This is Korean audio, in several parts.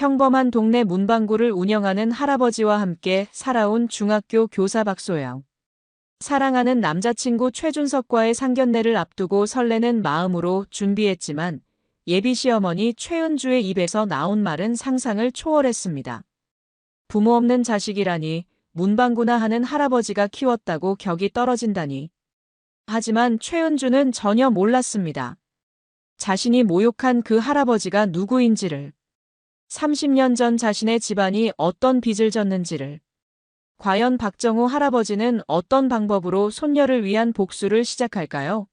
평범한 동네 문방구를 운영하는 할아버지와 함께 살아온 중학교 교사 박소영. 사랑하는 남자친구 최준석과의 상견례를 앞두고 설레는 마음으로 준비했지만 예비 시어머니 최은주의 입에서 나온 말은 상상을 초월했습니다. 부모 없는 자식이라니, 문방구나 하는 할아버지가 키웠다고 격이 떨어진다니. 하지만 최은주는 전혀 몰랐습니다. 자신이 모욕한 그 할아버지가 누구인지를. 30년 전 자신의 집안이 어떤 빚을 졌는지를. 과연 박정호 할아버지는 어떤 방법으로 손녀를 위한 복수를 시작할까요?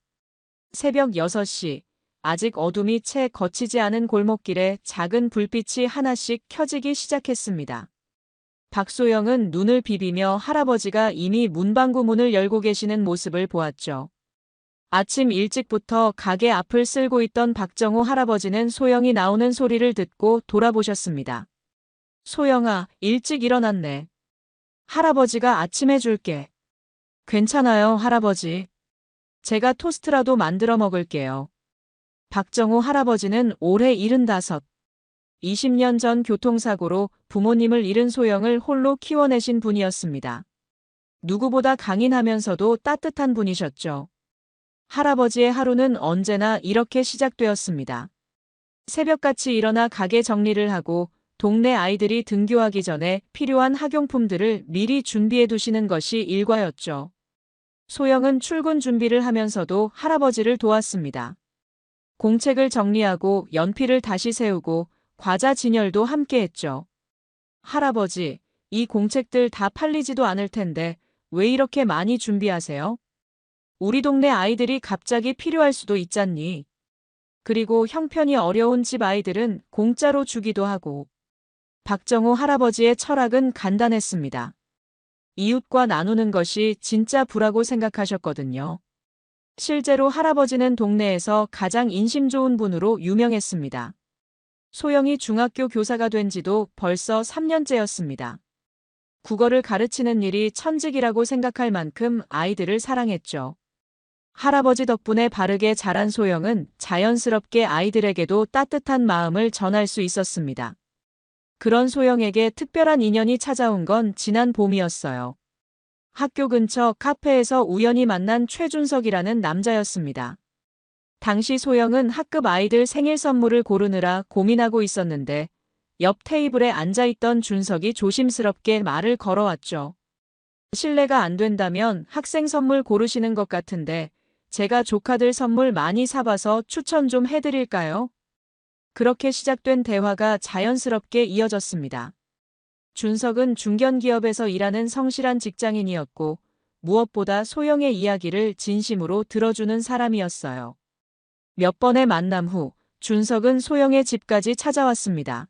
새벽 6시, 아직 어둠이 채 거치지 않은 골목길에 작은 불빛이 하나씩 켜지기 시작했습니다. 박소영은 눈을 비비며 할아버지가 이미 문방구 문을 열고 계시는 모습을 보았죠. 아침 일찍부터 가게 앞을 쓸고 있던 박정호 할아버지는 소영이 나오는 소리를 듣고 돌아보셨습니다. 소영아, 일찍 일어났네. 할아버지가 아침 해줄게. 괜찮아요, 할아버지. 제가 토스트라도 만들어 먹을게요. 박정호 할아버지는 올해 75. 20년 전 교통사고로 부모님을 잃은 소영을 홀로 키워내신 분이었습니다. 누구보다 강인하면서도 따뜻한 분이셨죠. 할아버지의 하루는 언제나 이렇게 시작되었습니다. 새벽같이 일어나 가게 정리를 하고 동네 아이들이 등교하기 전에 필요한 학용품들을 미리 준비해 두시는 것이 일과였죠. 소영은 출근 준비를 하면서도 할아버지를 도왔습니다. 공책을 정리하고 연필을 다시 세우고 과자 진열도 함께 했죠. 할아버지, 이 공책들 다 팔리지도 않을 텐데 왜 이렇게 많이 준비하세요? 우리 동네 아이들이 갑자기 필요할 수도 있잖니. 그리고 형편이 어려운 집 아이들은 공짜로 주기도 하고. 박정호 할아버지의 철학은 간단했습니다. 이웃과 나누는 것이 진짜 부라고 생각하셨거든요. 실제로 할아버지는 동네에서 가장 인심 좋은 분으로 유명했습니다. 소영이 중학교 교사가 된 지도 벌써 3년째였습니다. 국어를 가르치는 일이 천직이라고 생각할 만큼 아이들을 사랑했죠. 할아버지 덕분에 바르게 자란 소영은 자연스럽게 아이들에게도 따뜻한 마음을 전할 수 있었습니다. 그런 소영에게 특별한 인연이 찾아온 건 지난 봄이었어요. 학교 근처 카페에서 우연히 만난 최준석이라는 남자였습니다. 당시 소영은 학급 아이들 생일 선물을 고르느라 고민하고 있었는데 옆 테이블에 앉아있던 준석이 조심스럽게 말을 걸어왔죠. 실례가 안 된다면 학생 선물 고르시는 것 같은데 제가 조카들 선물 많이 사봐서 추천 좀 해드릴까요? 그렇게 시작된 대화가 자연스럽게 이어졌습니다. 준석은 중견기업에서 일하는 성실한 직장인이었고 무엇보다 소영의 이야기를 진심으로 들어주는 사람이었어요. 몇 번의 만남 후 준석은 소영의 집까지 찾아왔습니다.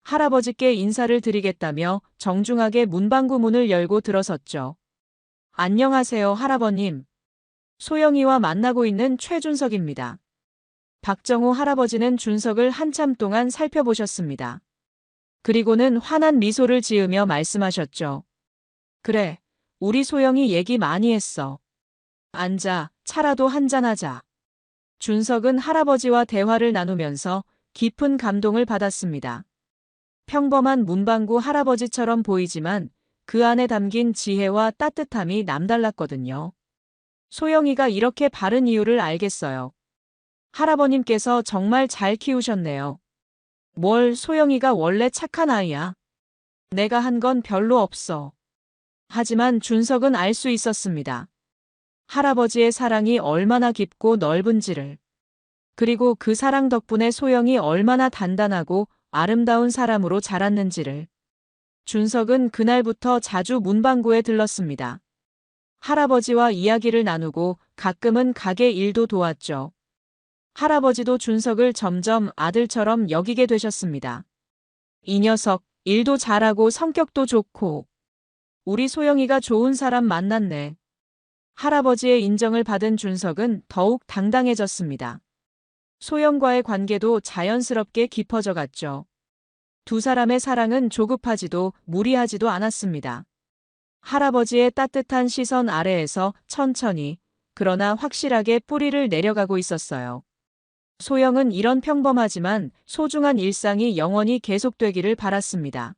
할아버지께 인사를 드리겠다며 정중하게 문방구 문을 열고 들어섰죠. 안녕하세요, 할아버님. 소영이와 만나고 있는 최준석입니다. 박정호 할아버지는 준석을 한참 동안 살펴보셨습니다. 그리고는 환한 미소를 지으며 말씀하셨죠. 그래, 우리 소영이 얘기 많이 했어. 앉아, 차라도 한잔하자. 준석은 할아버지와 대화를 나누면서 깊은 감동을 받았습니다. 평범한 문방구 할아버지처럼 보이지만 그 안에 담긴 지혜와 따뜻함이 남달랐거든요. 소영이가 이렇게 바른 이유를 알겠어요. 할아버님께서 정말 잘 키우셨네요. 뭘, 소영이가 원래 착한 아이야. 내가 한 건 별로 없어. 하지만 준석은 알 수 있었습니다. 할아버지의 사랑이 얼마나 깊고 넓은지를. 그리고 그 사랑 덕분에 소영이 얼마나 단단하고 아름다운 사람으로 자랐는지를. 준석은 그날부터 자주 문방구에 들렀습니다. 할아버지와 이야기를 나누고 가끔은 가게 일도 도왔죠. 할아버지도 준석을 점점 아들처럼 여기게 되셨습니다. 이 녀석, 일도 잘하고 성격도 좋고. 우리 소영이가 좋은 사람 만났네. 할아버지의 인정을 받은 준석은 더욱 당당해졌습니다. 소영과의 관계도 자연스럽게 깊어져 갔죠. 두 사람의 사랑은 조급하지도 무리하지도 않았습니다. 할아버지의 따뜻한 시선 아래에서 천천히, 그러나 확실하게 뿌리를 내려가고 있었어요. 소영은 이런 평범하지만 소중한 일상이 영원히 계속되기를 바랐습니다.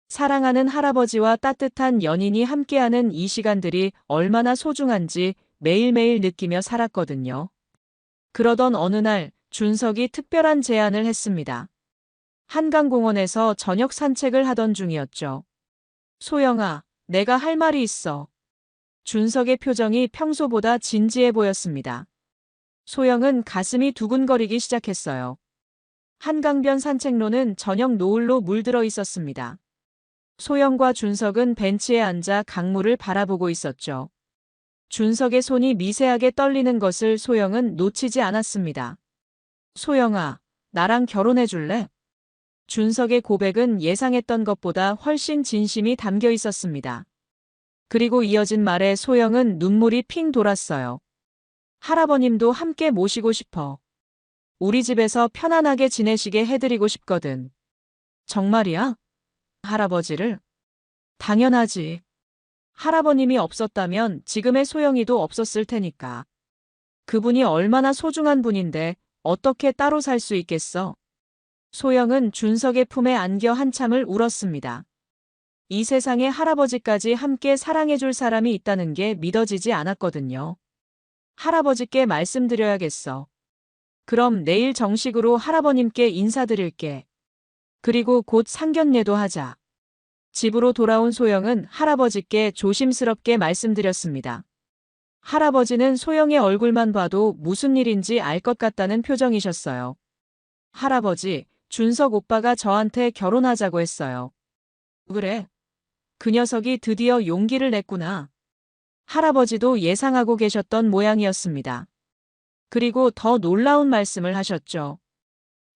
사랑하는 할아버지와 따뜻한 연인이 함께하는 이 시간들이 얼마나 소중한지 매일매일 느끼며 살았거든요. 그러던 어느 날 준석이 특별한 제안을 했습니다. 한강공원에서 저녁 산책을 하던 중이었죠. 소영아, 내가 할 말이 있어. 준석의 표정이 평소보다 진지해 보였습니다. 소영은 가슴이 두근거리기 시작했어요. 한강변 산책로는 저녁 노을로 물들어 있었습니다. 소영과 준석은 벤치에 앉아 강물을 바라보고 있었죠. 준석의 손이 미세하게 떨리는 것을 소영은 놓치지 않았습니다. 소영아, 나랑 결혼해 줄래? 준석의 고백은 예상했던 것보다 훨씬 진심이 담겨 있었습니다. 그리고 이어진 말에 소영은 눈물이 핑 돌았어요. 할아버님도 함께 모시고 싶어. 우리 집에서 편안하게 지내시게 해드리고 싶거든. 정말이야? 할아버지를? 당연하지. 할아버님이 없었다면 지금의 소영이도 없었을 테니까. 그분이 얼마나 소중한 분인데 어떻게 따로 살 수 있겠어? 소영은 준석의 품에 안겨 한참을 울었습니다. 이 세상에 할아버지까지 함께 사랑해줄 사람이 있다는 게 믿어지지 않았거든요. 할아버지께 말씀드려야겠어. 그럼 내일 정식으로 할아버님께 인사드릴게. 그리고 곧 상견례도 하자. 집으로 돌아온 소영은 할아버지께 조심스럽게 말씀드렸습니다. 할아버지는 소영의 얼굴만 봐도 무슨 일인지 알 것 같다는 표정이셨어요. 할아버지, 준석 오빠가 저한테 결혼하자고 했어요. 그래? 그 녀석이 드디어 용기를 냈구나. 할아버지도 예상하고 계셨던 모양이었습니다. 그리고 더 놀라운 말씀을 하셨죠.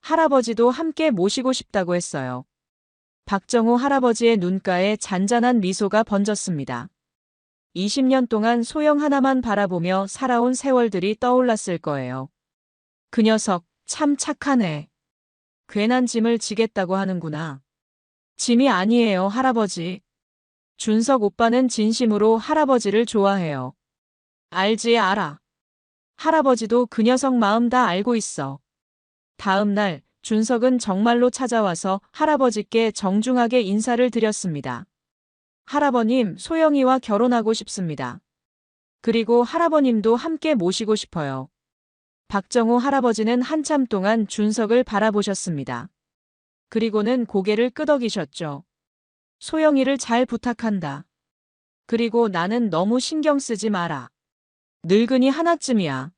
할아버지도 함께 모시고 싶다고 했어요. 박정호 할아버지의 눈가에 잔잔한 미소가 번졌습니다. 20년 동안 소영 하나만 바라보며 살아온 세월들이 떠올랐을 거예요. 그 녀석 참 착하네. 괜한 짐을 지겠다고 하는구나. 짐이 아니에요, 할아버지. 준석 오빠는 진심으로 할아버지를 좋아해요. 알지, 알아. 할아버지도 그 녀석 마음 다 알고 있어. 다음 날 준석은 정말로 찾아와서 할아버지께 정중하게 인사를 드렸습니다. 할아버님, 소영이와 결혼하고 싶습니다. 그리고 할아버님도 함께 모시고 싶어요. 박정호 할아버지는 한참 동안 준석을 바라보셨습니다. 그리고는 고개를 끄덕이셨죠. 소영이를 잘 부탁한다. 그리고 나는 너무 신경 쓰지 마라. 늙은이 하나쯤이야.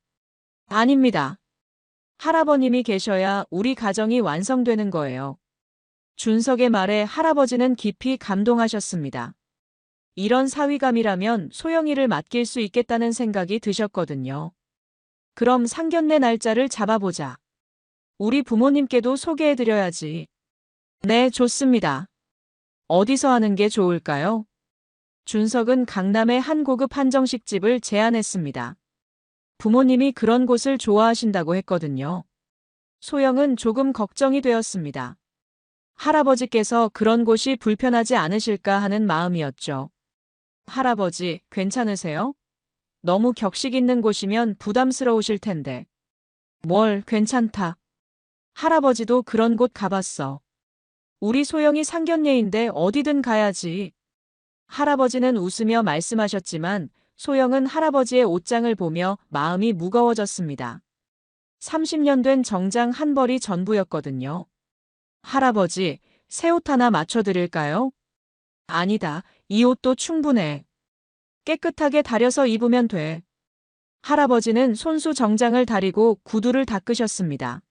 아닙니다. 할아버님이 계셔야 우리 가정이 완성되는 거예요. 준석의 말에 할아버지는 깊이 감동하셨습니다. 이런 사위감이라면 소영이를 맡길 수 있겠다는 생각이 드셨거든요. 그럼 상견례 날짜를 잡아보자. 우리 부모님께도 소개해드려야지. 네, 좋습니다. 어디서 하는 게 좋을까요? 준석은 강남의 한 고급 한정식집을 제안했습니다. 부모님이 그런 곳을 좋아하신다고 했거든요. 소영은 조금 걱정이 되었습니다. 할아버지께서 그런 곳이 불편하지 않으실까 하는 마음이었죠. 할아버지, 괜찮으세요? 너무 격식 있는 곳이면 부담스러우실 텐데. 뭘, 괜찮다. 할아버지도 그런 곳 가봤어. 우리 소영이 상견례인데 어디든 가야지. 할아버지는 웃으며 말씀하셨지만 소영은 할아버지의 옷장을 보며 마음이 무거워졌습니다. 30년 된 정장 한 벌이 전부였거든요. 할아버지, 새 옷 하나 맞춰드릴까요? 아니다, 이 옷도 충분해. 깨끗하게 다려서 입으면 돼. 할아버지는 손수 정장을 다리고 구두를 닦으셨습니다.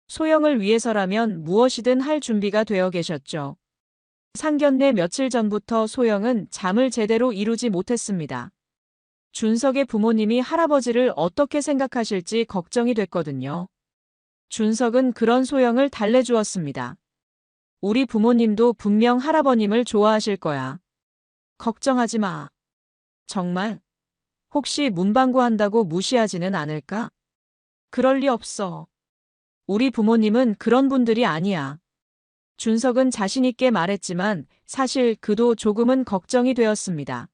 소영을 위해서라면 무엇이든 할 준비가 되어 계셨죠. 상견례 며칠 전부터 소영은 잠을 제대로 이루지 못했습니다. 준석의 부모님이 할아버지를 어떻게 생각하실지 걱정이 됐거든요. 준석은 그런 소영을 달래주었습니다. 우리 부모님도 분명 할아버님을 좋아하실 거야. 걱정하지 마. 정말? 혹시 문방구 한다고 무시하지는 않을까? 그럴 리 없어. 우리 부모님은 그런 분들이 아니야. 준석은 자신있게 말했지만 사실 그도 조금은 걱정이 되었습니다.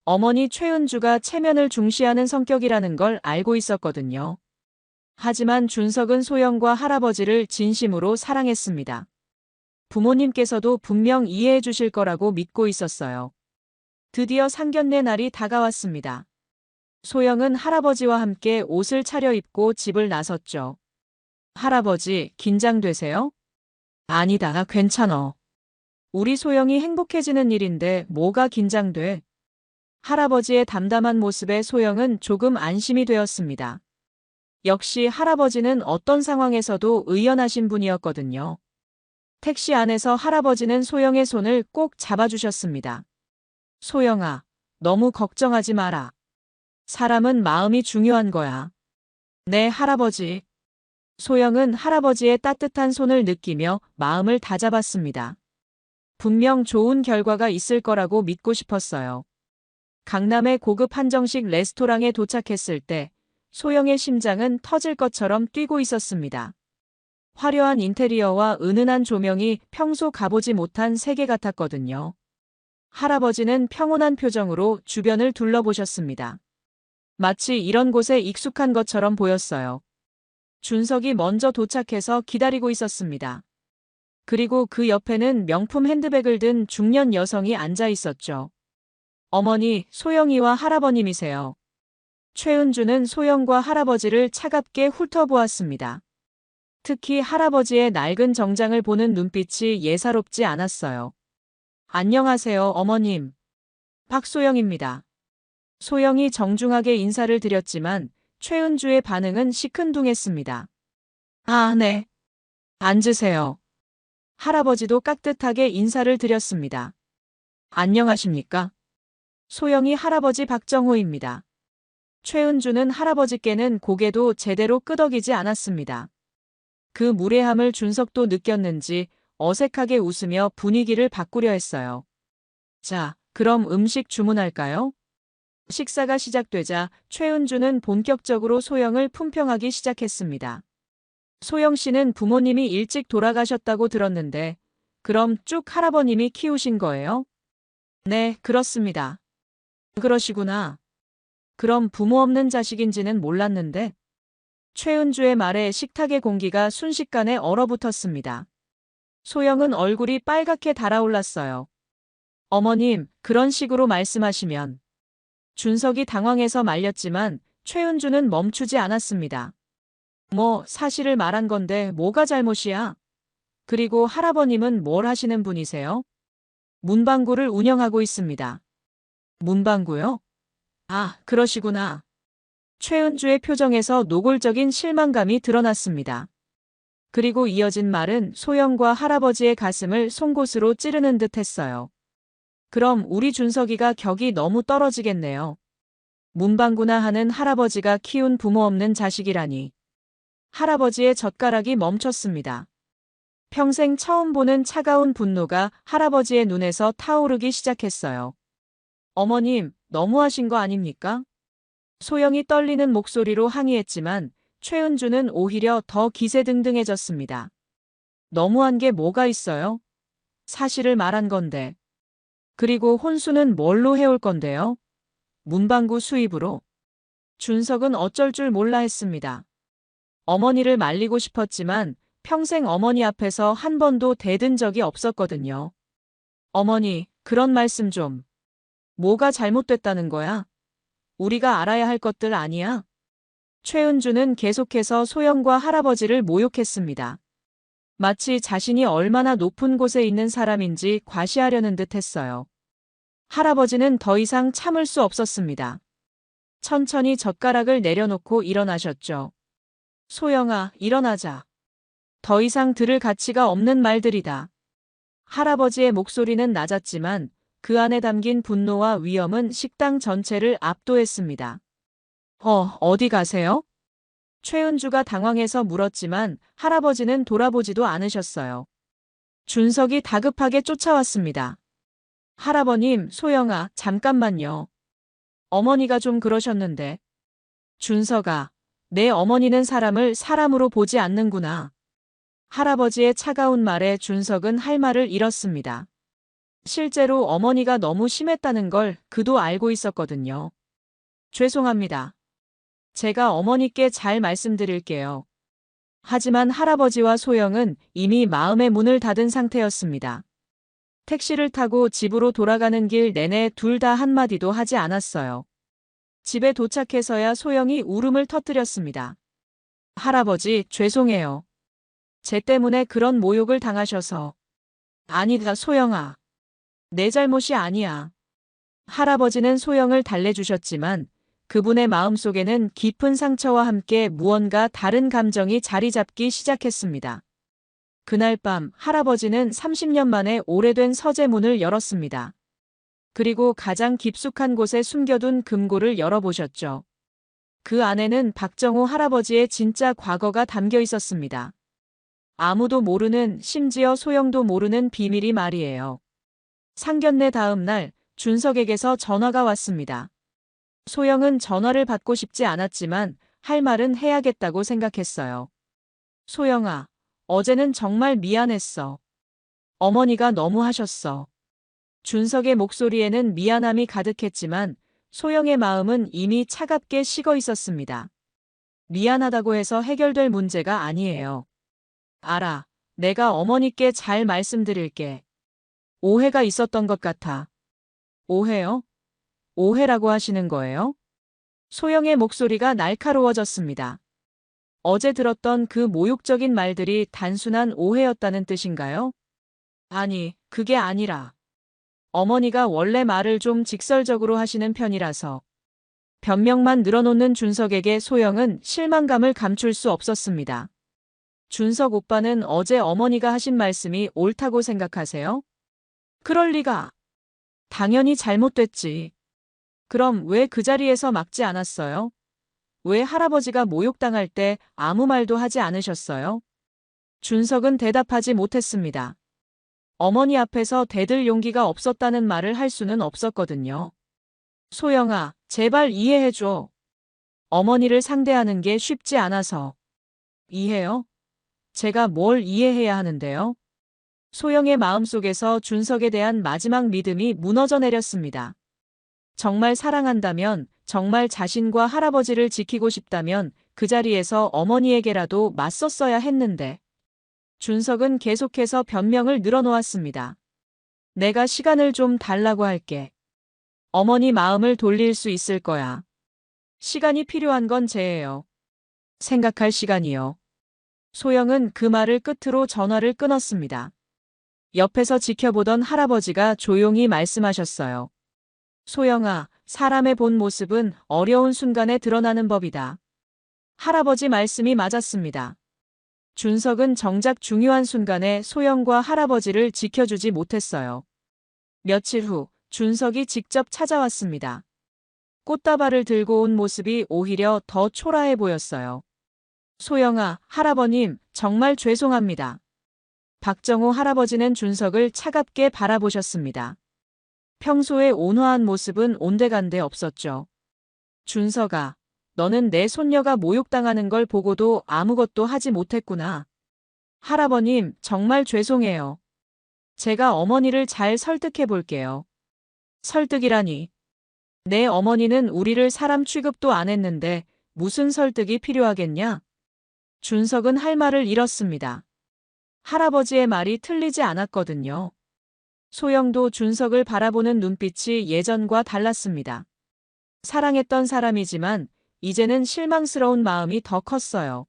어머니 최은주가 체면을 중시하는 성격이라는 걸 알고 있었거든요. 하지만 준석은 소영과 할아버지를 진심으로 사랑했습니다. 부모님께서도 분명 이해해 주실 거라고 믿고 있었어요. 드디어 상견례 날이 다가왔습니다. 소영은 할아버지와 함께 옷을 차려입고 집을 나섰죠. 할아버지, 긴장되세요? 아니다, 괜찮어. 우리 소영이 행복해지는 일인데 뭐가 긴장돼? 할아버지의 담담한 모습에 소영은 조금 안심이 되었습니다. 역시 할아버지는 어떤 상황에서도 의연하신 분이었거든요. 택시 안에서 할아버지는 소영의 손을 꼭 잡아주셨습니다. 소영아, 너무 걱정하지 마라. 사람은 마음이 중요한 거야. 네, 할아버지. 소영은 할아버지의 따뜻한 손을 느끼며 마음을 다잡았습니다. 분명 좋은 결과가 있을 거라고 믿고 싶었어요. 강남의 고급 한정식 레스토랑에 도착했을 때 소영의 심장은 터질 것처럼 뛰고 있었습니다. 화려한 인테리어와 은은한 조명이 평소 가보지 못한 세계 같았거든요. 할아버지는 평온한 표정으로 주변을 둘러보셨습니다. 마치 이런 곳에 익숙한 것처럼 보였어요. 준석이 먼저 도착해서 기다리고 있었습니다. 그리고 그 옆에는 명품 핸드백을 든 중년 여성이 앉아 있었죠. 어머니, 소영이와 할아버님이세요. 최은주는 소영과 할아버지를 차갑게 훑어보았습니다. 특히 할아버지의 낡은 정장을 보는 눈빛이 예사롭지 않았어요. 안녕하세요, 어머님. 박소영입니다. 소영이 정중하게 인사를 드렸지만 최은주의 반응은 시큰둥했습니다. 아, 네. 앉으세요. 할아버지도 깍듯하게 인사를 드렸습니다. 안녕하십니까? 소영이 할아버지 박정호입니다. 최은주는 할아버지께는 고개도 제대로 끄덕이지 않았습니다. 그 무례함을 준석도 느꼈는지 어색하게 웃으며 분위기를 바꾸려 했어요. 자, 그럼 음식 주문할까요? 식사가 시작되자 최은주는 본격적으로 소영을 품평하기 시작했습니다. 소영 씨는 부모님이 일찍 돌아가셨다고 들었는데, 그럼 쭉 할아버님이 키우신 거예요? 네, 그렇습니다. 그러시구나. 그럼 부모 없는 자식인지는 몰랐는데. 최은주의 말에 식탁의 공기가 순식간에 얼어붙었습니다. 소영은 얼굴이 빨갛게 달아올랐어요. 어머님, 그런 식으로 말씀하시면. 준석이 당황해서 말렸지만 최은주는 멈추지 않았습니다. 뭐, 사실을 말한 건데 뭐가 잘못이야? 그리고 할아버님은 뭘 하시는 분이세요? 문방구를 운영하고 있습니다. 문방구요? 아, 그러시구나. 최은주의 표정에서 노골적인 실망감이 드러났습니다. 그리고 이어진 말은 소영과 할아버지의 가슴을 송곳으로 찌르는 듯 했어요. 그럼 우리 준석이가 격이 너무 떨어지겠네요. 문방구나 하는 할아버지가 키운 부모 없는 자식이라니. 할아버지의 젓가락이 멈췄습니다. 평생 처음 보는 차가운 분노가 할아버지의 눈에서 타오르기 시작했어요. 어머님, 너무하신 거 아닙니까? 소영이 떨리는 목소리로 항의했지만 최은주는 오히려 더 기세등등해졌습니다. 너무한 게 뭐가 있어요? 사실을 말한 건데. 그리고 혼수는 뭘로 해올 건데요? 문방구 수입으로. 준석은 어쩔 줄 몰라 했습니다. 어머니를 말리고 싶었지만 평생 어머니 앞에서 한 번도 대든 적이 없었거든요. 어머니, 그런 말씀 좀. 뭐가 잘못됐다는 거야? 우리가 알아야 할 것들 아니야? 최은주는 계속해서 소영과 할아버지를 모욕했습니다. 마치 자신이 얼마나 높은 곳에 있는 사람인지 과시하려는 듯 했어요. 할아버지는 더 이상 참을 수 없었습니다. 천천히 젓가락을 내려놓고 일어나셨죠. 소영아, 일어나자. 더 이상 들을 가치가 없는 말들이다. 할아버지의 목소리는 낮았지만 그 안에 담긴 분노와 위험은 식당 전체를 압도했습니다. 어디 가세요? 최은주가 당황해서 물었지만 할아버지는 돌아보지도 않으셨어요. 준석이 다급하게 쫓아왔습니다. 할아버님, 소영아, 잠깐만요. 어머니가 좀 그러셨는데. 준석아, 내 어머니는 사람을 사람으로 보지 않는구나. 할아버지의 차가운 말에 준석은 할 말을 잃었습니다. 실제로 어머니가 너무 심했다는 걸 그도 알고 있었거든요. 죄송합니다. 제가 어머니께 잘 말씀드릴게요. 하지만 할아버지와 소영은 이미 마음의 문을 닫은 상태였습니다. 택시를 타고 집으로 돌아가는 길 내내 둘 다 한마디도 하지 않았어요. 집에 도착해서야 소영이 울음을 터뜨렸습니다. 할아버지, 죄송해요. 제 때문에 그런 모욕을 당하셔서. 아니다, 소영아. 내 잘못이 아니야. 할아버지는 소영을 달래주셨지만 그분의 마음속에는 깊은 상처와 함께 무언가 다른 감정이 자리 잡기 시작했습니다. 그날 밤 할아버지는 30년 만에 오래된 서재문을 열었습니다. 그리고 가장 깊숙한 곳에 숨겨둔 금고를 열어보셨죠. 그 안에는 박정호 할아버지의 진짜 과거가 담겨 있었습니다. 아무도 모르는, 심지어 소영도 모르는 비밀이 말이에요. 상견례 다음 날 준석에게서 전화가 왔습니다. 소영은 전화를 받고 싶지 않았지만 할 말은 해야겠다고 생각했어요. 소영아, 어제는 정말 미안했어. 어머니가 너무 하셨어. 준석의 목소리에는 미안함이 가득했지만 소영의 마음은 이미 차갑게 식어 있었습니다. 미안하다고 해서 해결될 문제가 아니에요. 알아. 내가 어머니께 잘 말씀드릴게. 오해가 있었던 것 같아. 오해요? 오해라고 하시는 거예요? 소영의 목소리가 날카로워졌습니다. 어제 들었던 그 모욕적인 말들이 단순한 오해였다는 뜻인가요? 아니, 그게 아니라 어머니가 원래 말을 좀 직설적으로 하시는 편이라서. 변명만 늘어놓는 준석에게 소영은 실망감을 감출 수 없었습니다. 준석 오빠는 어제 어머니가 하신 말씀이 옳다고 생각하세요? 그럴 리가. 당연히 잘못됐지. 그럼 왜 그 자리에서 막지 않았어요? 왜 할아버지가 모욕당할 때 아무 말도 하지 않으셨어요? 준석은 대답하지 못했습니다. 어머니 앞에서 대들 용기가 없었다는 말을 할 수는 없었거든요. 소영아, 제발 이해해줘. 어머니를 상대하는 게 쉽지 않아서. 이해요? 제가 뭘 이해해야 하는데요? 소영의 마음속에서 준석에 대한 마지막 믿음이 무너져 내렸습니다. 정말 사랑한다면, 정말 자신과 할아버지를 지키고 싶다면 그 자리에서 어머니에게라도 맞섰어야 했는데. 준석은 계속해서 변명을 늘어놓았습니다. 내가 시간을 좀 달라고 할게. 어머니 마음을 돌릴 수 있을 거야. 시간이 필요한 건 쟤예요. 생각할 시간이요. 소영은 그 말을 끝으로 전화를 끊었습니다. 옆에서 지켜보던 할아버지가 조용히 말씀하셨어요. 소영아, 사람의 본 모습은 어려운 순간에 드러나는 법이다. 할아버지 말씀이 맞았습니다. 준석은 정작 중요한 순간에 소영과 할아버지를 지켜주지 못했어요. 며칠 후 준석이 직접 찾아왔습니다. 꽃다발을 들고 온 모습이 오히려 더 초라해 보였어요. 소영아, 할아버님, 정말 죄송합니다. 박정호 할아버지는 준석을 차갑게 바라보셨습니다. 평소의 온화한 모습은 온데간데 없었죠. 준석아, 너는 내 손녀가 모욕당하는 걸 보고도 아무것도 하지 못했구나. 할아버님, 정말 죄송해요. 제가 어머니를 잘 설득해 볼게요. 설득이라니. 내 어머니는 우리를 사람 취급도 안 했는데 무슨 설득이 필요하겠냐? 준석은 할 말을 잃었습니다. 할아버지의 말이 틀리지 않았거든요. 소영도 준석을 바라보는 눈빛이 예전과 달랐습니다. 사랑했던 사람이지만 이제는 실망스러운 마음이 더 컸어요.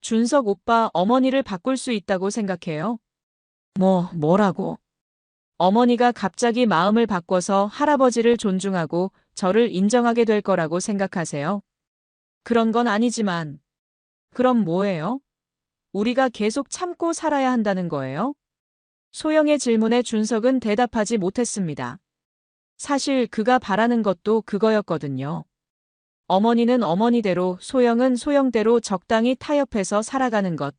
준석 오빠, 어머니를 바꿀 수 있다고 생각해요? 뭐라고? 어머니가 갑자기 마음을 바꿔서 할아버지를 존중하고 저를 인정하게 될 거라고 생각하세요? 그런 건 아니지만. 그럼 뭐예요? 우리가 계속 참고 살아야 한다는 거예요? 소영의 질문에 준석은 대답하지 못했습니다. 사실 그가 바라는 것도 그거였거든요. 어머니는 어머니대로, 소영은 소영대로 적당히 타협해서 살아가는 것.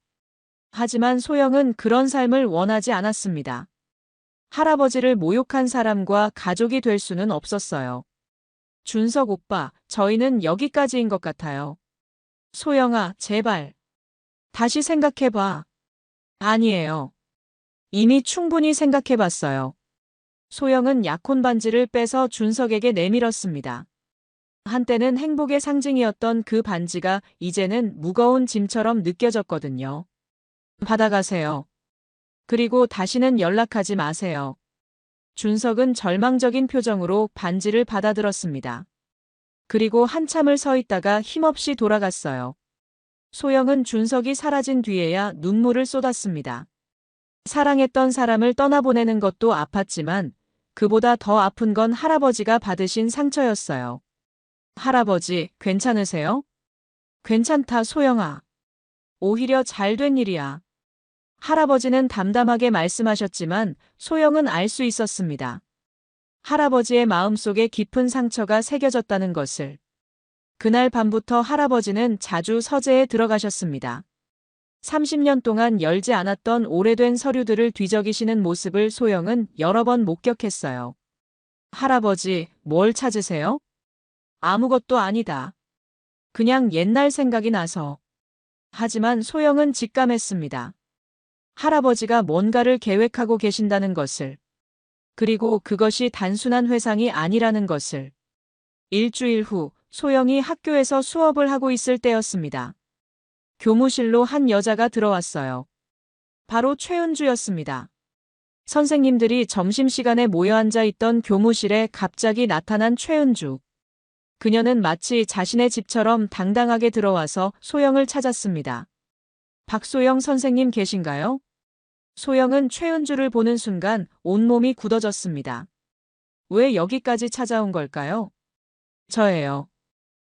하지만 소영은 그런 삶을 원하지 않았습니다. 할아버지를 모욕한 사람과 가족이 될 수는 없었어요. 준석 오빠, 저희는 여기까지인 것 같아요. 소영아, 제발. 다시 생각해봐. 아니에요. 이미 충분히 생각해봤어요. 소영은 약혼 반지를 빼서 준석에게 내밀었습니다. 한때는 행복의 상징이었던 그 반지가 이제는 무거운 짐처럼 느껴졌거든요. 받아가세요. 그리고 다시는 연락하지 마세요. 준석은 절망적인 표정으로 반지를 받아들었습니다. 그리고 한참을 서 있다가 힘없이 돌아갔어요. 소영은 준석이 사라진 뒤에야 눈물을 쏟았습니다. 사랑했던 사람을 떠나보내는 것도 아팠지만 그보다 더 아픈 건 할아버지가 받으신 상처였어요. 할아버지, 괜찮으세요? 괜찮다, 소영아. 오히려 잘 된 일이야. 할아버지는 담담하게 말씀하셨지만 소영은 알 수 있었습니다. 할아버지의 마음속에 깊은 상처가 새겨졌다는 것을. 그날 밤부터 할아버지는 자주 서재에 들어가셨습니다. 30년 동안 열지 않았던 오래된 서류들을 뒤적이시는 모습을 소영은 여러 번 목격했어요. 할아버지, 뭘 찾으세요? 아무것도 아니다. 그냥 옛날 생각이 나서. 하지만 소영은 직감했습니다. 할아버지가 뭔가를 계획하고 계신다는 것을. 그리고 그것이 단순한 회상이 아니라는 것을. 일주일 후 소영이 학교에서 수업을 하고 있을 때였습니다. 교무실로 한 여자가 들어왔어요. 바로 최은주였습니다. 선생님들이 점심시간에 모여 앉아 있던 교무실에 갑자기 나타난 최은주. 그녀는 마치 자신의 집처럼 당당하게 들어와서 소영을 찾았습니다. 박소영 선생님 계신가요? 소영은 최은주를 보는 순간 온몸이 굳어졌습니다. 왜 여기까지 찾아온 걸까요? 저예요.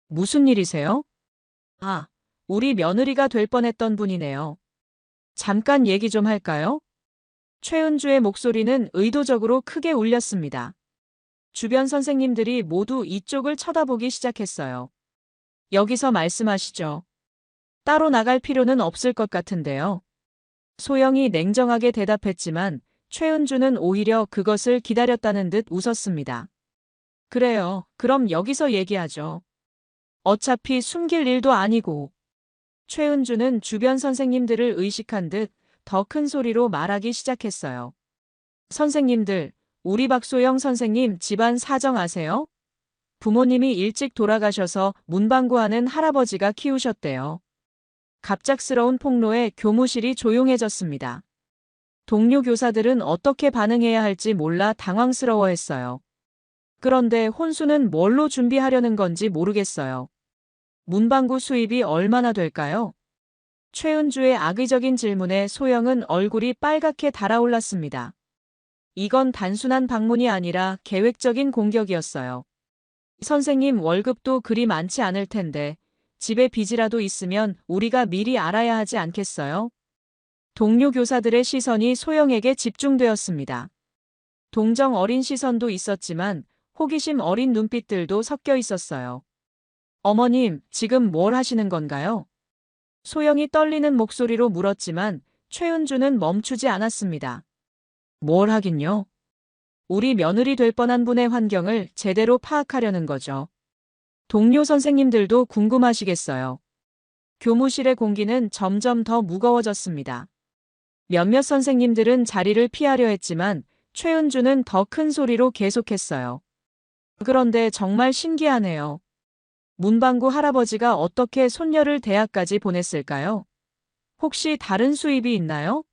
무슨 일이세요? 아, 우리 며느리가 될 뻔했던 분이네요. 잠깐 얘기 좀 할까요? 최은주의 목소리는 의도적으로 크게 울렸습니다. 주변 선생님들이 모두 이쪽을 쳐다보기 시작했어요. 여기서 말씀하시죠. 따로 나갈 필요는 없을 것 같은데요. 소영이 냉정하게 대답했지만 최은주는 오히려 그것을 기다렸다는 듯 웃었습니다. 그래요. 그럼 여기서 얘기하죠. 어차피 숨길 일도 아니고. 최은주는 주변 선생님들을 의식한 듯 더 큰 소리로 말하기 시작했어요. 선생님들, 우리 박소영 선생님 집안 사정 아세요? 부모님이 일찍 돌아가셔서 문방구하는 할아버지가 키우셨대요. 갑작스러운 폭로에 교무실이 조용해졌습니다. 동료 교사들은 어떻게 반응해야 할지 몰라 당황스러워했어요. 그런데 혼수는 뭘로 준비하려는 건지 모르겠어요. 문방구 수입이 얼마나 될까요? 최은주의 악의적인 질문에 소영은 얼굴이 빨갛게 달아올랐습니다. 이건 단순한 방문이 아니라 계획적인 공격이었어요. 선생님 월급도 그리 많지 않을 텐데 집에 빚이라도 있으면 우리가 미리 알아야 하지 않겠어요? 동료 교사들의 시선이 소영에게 집중되었습니다. 동정 어린 시선도 있었지만 호기심 어린 눈빛들도 섞여 있었어요. 어머님, 지금 뭘 하시는 건가요? 소영이 떨리는 목소리로 물었지만 최은주는 멈추지 않았습니다. 뭘 하긴요? 우리 며느리 될 뻔한 분의 환경을 제대로 파악하려는 거죠. 동료 선생님들도 궁금하시겠어요. 교무실의 공기는 점점 더 무거워졌습니다. 몇몇 선생님들은 자리를 피하려 했지만 최은주는 더 큰 소리로 계속했어요. 그런데 정말 신기하네요. 문방구 할아버지가 어떻게 손녀를 대학까지 보냈을까요? 혹시 다른 수입이 있나요?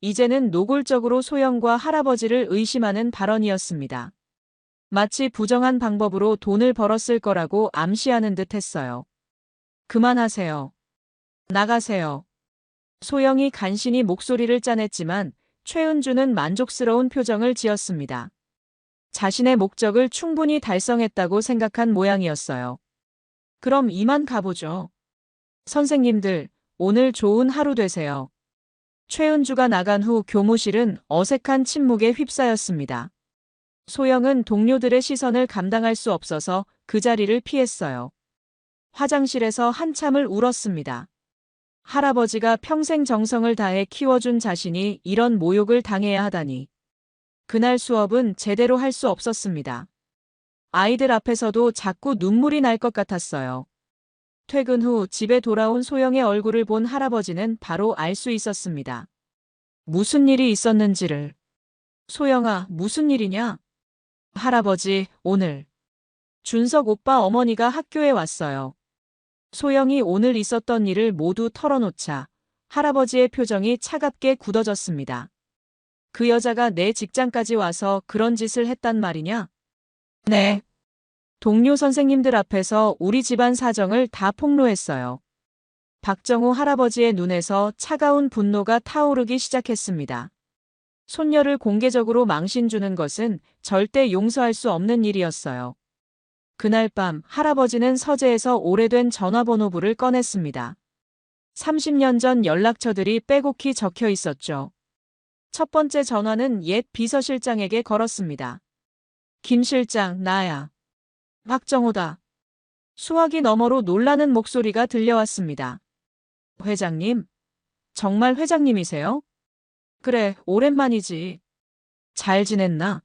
이제는 노골적으로 소영과 할아버지를 의심하는 발언이었습니다. 마치 부정한 방법으로 돈을 벌었을 거라고 암시하는 듯 했어요. 그만하세요. 나가세요. 소영이 간신히 목소리를 짜냈지만 최은주는 만족스러운 표정을 지었습니다. 자신의 목적을 충분히 달성했다고 생각한 모양이었어요. 그럼 이만 가보죠. 선생님들, 오늘 좋은 하루 되세요. 최은주가 나간 후 교무실은 어색한 침묵에 휩싸였습니다. 소영은 동료들의 시선을 감당할 수 없어서 그 자리를 피했어요. 화장실에서 한참을 울었습니다. 할아버지가 평생 정성을 다해 키워준 자신이 이런 모욕을 당해야 하다니. 그날 수업은 제대로 할 수 없었습니다. 아이들 앞에서도 자꾸 눈물이 날 것 같았어요. 퇴근 후 집에 돌아온 소영의 얼굴을 본 할아버지는 바로 알 수 있었습니다. 무슨 일이 있었는지를. 소영아, 무슨 일이냐? 할아버지, 오늘 준석 오빠 어머니가 학교에 왔어요. 소영이 오늘 있었던 일을 모두 털어놓자 할아버지의 표정이 차갑게 굳어졌습니다. 그 여자가 내 직장까지 와서 그런 짓을 했단 말이냐? 네. 동료 선생님들 앞에서 우리 집안 사정을 다 폭로했어요. 박정호 할아버지의 눈에서 차가운 분노가 타오르기 시작했습니다. 손녀를 공개적으로 망신 주는 것은 절대 용서할 수 없는 일이었어요. 그날 밤 할아버지는 서재에서 오래된 전화번호부를 꺼냈습니다. 30년 전 연락처들이 빼곡히 적혀 있었죠. 첫 번째 전화는 옛 비서실장에게 걸었습니다. 김 실장, 나야. 박정호다. 수화기 너머로 놀라는 목소리가 들려왔습니다. 회장님? 정말 회장님이세요? 그래, 오랜만이지. 잘 지냈나?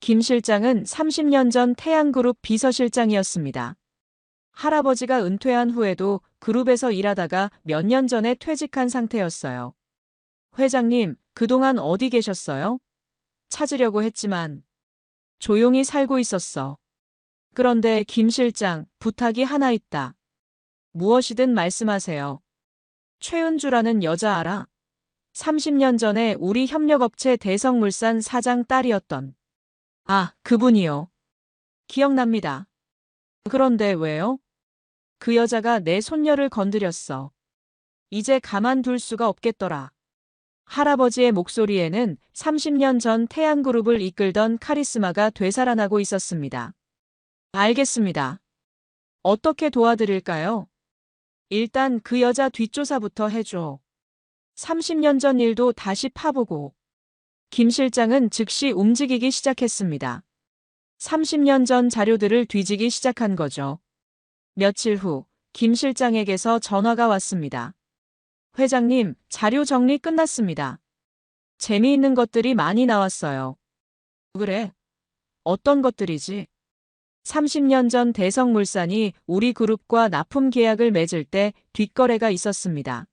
김 실장은 30년 전 태양그룹 비서실장이었습니다. 할아버지가 은퇴한 후에도 그룹에서 일하다가 몇 년 전에 퇴직한 상태였어요. 회장님, 그동안 어디 계셨어요? 찾으려고 했지만 조용히 살고 있었어. 그런데 김 실장, 부탁이 하나 있다. 무엇이든 말씀하세요. 최은주라는 여자 알아? 30년 전에 우리 협력업체 대성물산 사장 딸이었던. 아, 그분이요. 기억납니다. 그런데 왜요? 그 여자가 내 손녀를 건드렸어. 이제 가만둘 수가 없겠더라. 할아버지의 목소리에는 30년 전 태양그룹을 이끌던 카리스마가 되살아나고 있었습니다. 알겠습니다. 어떻게 도와드릴까요? 일단 그 여자 뒷조사부터 해줘. 30년 전 일도 다시 파보고. 김 실장은 즉시 움직이기 시작했습니다. 30년 전 자료들을 뒤지기 시작한 거죠. 며칠 후, 김 실장에게서 전화가 왔습니다. 회장님, 자료 정리 끝났습니다. 재미있는 것들이 많이 나왔어요. 그래? 어떤 것들이지? 30년 전 대성물산이 우리 그룹과 납품 계약을 맺을 때 뒷거래가 있었습니다.